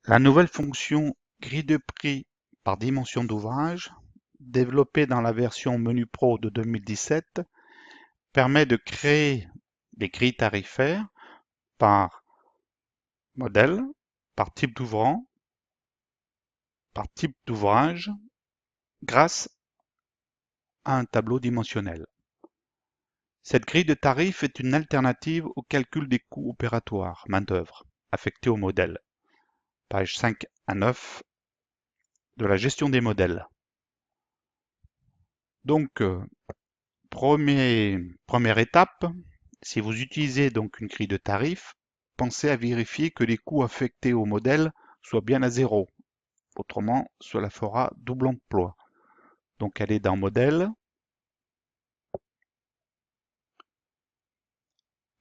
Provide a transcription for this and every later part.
La nouvelle fonction grille de prix par dimension d'ouvrage, développée dans la version Menu Pro de 2017, permet de créer des grilles tarifaires par modèle, par type d'ouvrant, par type d'ouvrage, grâce à un tableau dimensionnel. Cette grille de tarifs est une alternative au calcul des coûts opératoires, main-d'œuvre, affectés au modèle. Page 5 à 9 de la gestion des modèles. Donc, première étape, si vous utilisez donc une grille de tarifs, pensez à vérifier que les coûts affectés au modèle soient bien à zéro. Autrement, cela fera double emploi. Donc, allez dans Modèle,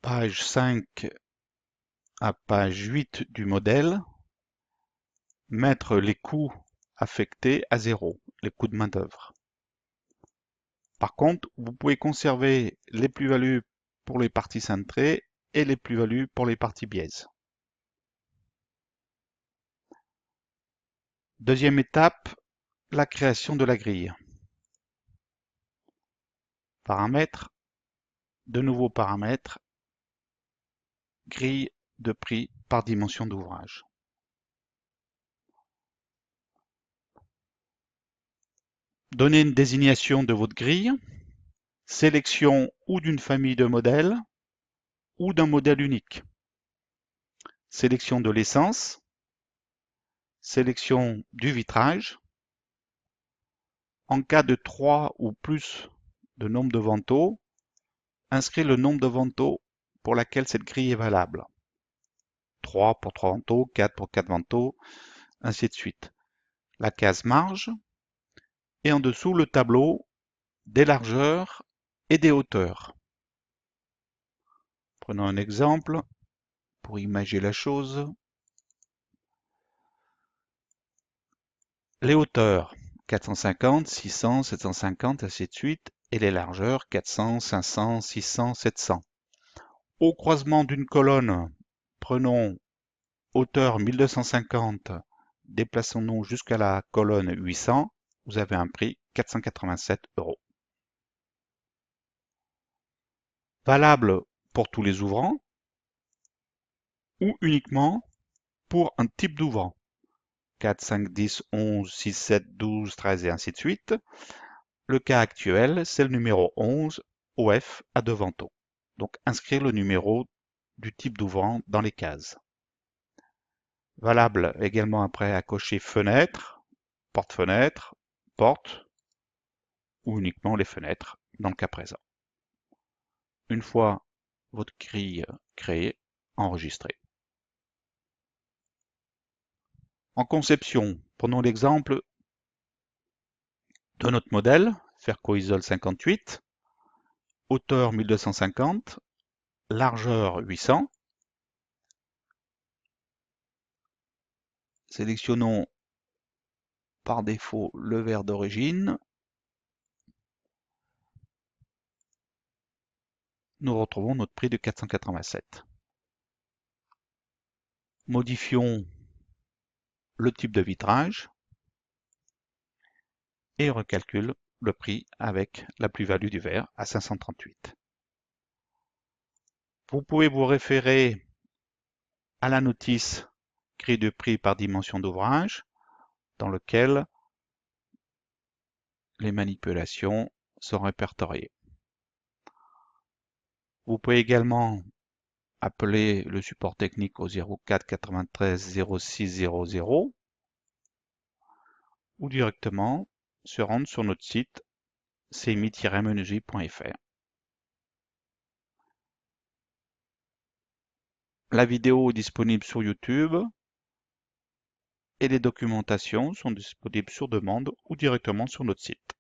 page 5 à page 8 du modèle, mettre les coûts affectés à zéro, les coûts de main-d'œuvre. Par contre, vous pouvez conserver les plus-values pour les parties cintrées et les plus-values pour les parties biaises. Deuxième étape, la création de la grille. Paramètres, de nouveaux paramètres, grille de prix par dimension d'ouvrage. Donnez une désignation de votre grille, sélection ou d'une famille de modèles ou d'un modèle unique. Sélection de l'essence, sélection du vitrage. En cas de 3 ou plus de nombre de vantaux, inscrivez le nombre de vantaux pour laquelle cette grille est valable. 3 pour 3 vantaux, 4 pour 4 vantaux, ainsi de suite. La case marge et en dessous le tableau des largeurs et des hauteurs. Prenons un exemple pour imaginer la chose. Les hauteurs 450, 600, 750, ainsi de suite, et les largeurs 400, 500, 600, 700. Au croisement d'une colonne, prenons hauteur 1250, déplaçons-nous jusqu'à la colonne 800, vous avez un prix 487 €. Valable pour tous les ouvrants ou uniquement pour un type d'ouvrant. 4, 5, 10, 11, 6, 7, 12, 13 et ainsi de suite. Le cas actuel, c'est le numéro 11, OF à 2 vantaux. Donc inscrire le numéro du type d'ouvrant dans les cases. Valable également après à cocher fenêtre, porte-fenêtre, porte ou uniquement les fenêtres dans le cas présent. Une fois votre grille créée, enregistrée. En conception, prenons l'exemple de notre modèle, Ferco-Isol 58, hauteur 1250, largeur 800. Sélectionnons par défaut le verre d'origine. Nous retrouvons notre prix de 487. Modifions le type de vitrage et on recalcule le prix avec la plus-value du verre à 538. Vous pouvez vous référer à la notice grille de prix par dimension d'ouvrage dans lequel les manipulations sont répertoriées. Vous pouvez également appeler le support technique au 04 93 06 00 ou directement se rendre sur notre site cmi-menuiserie.fr. La vidéo est disponible sur YouTube et les documentations sont disponibles sur demande ou directement sur notre site.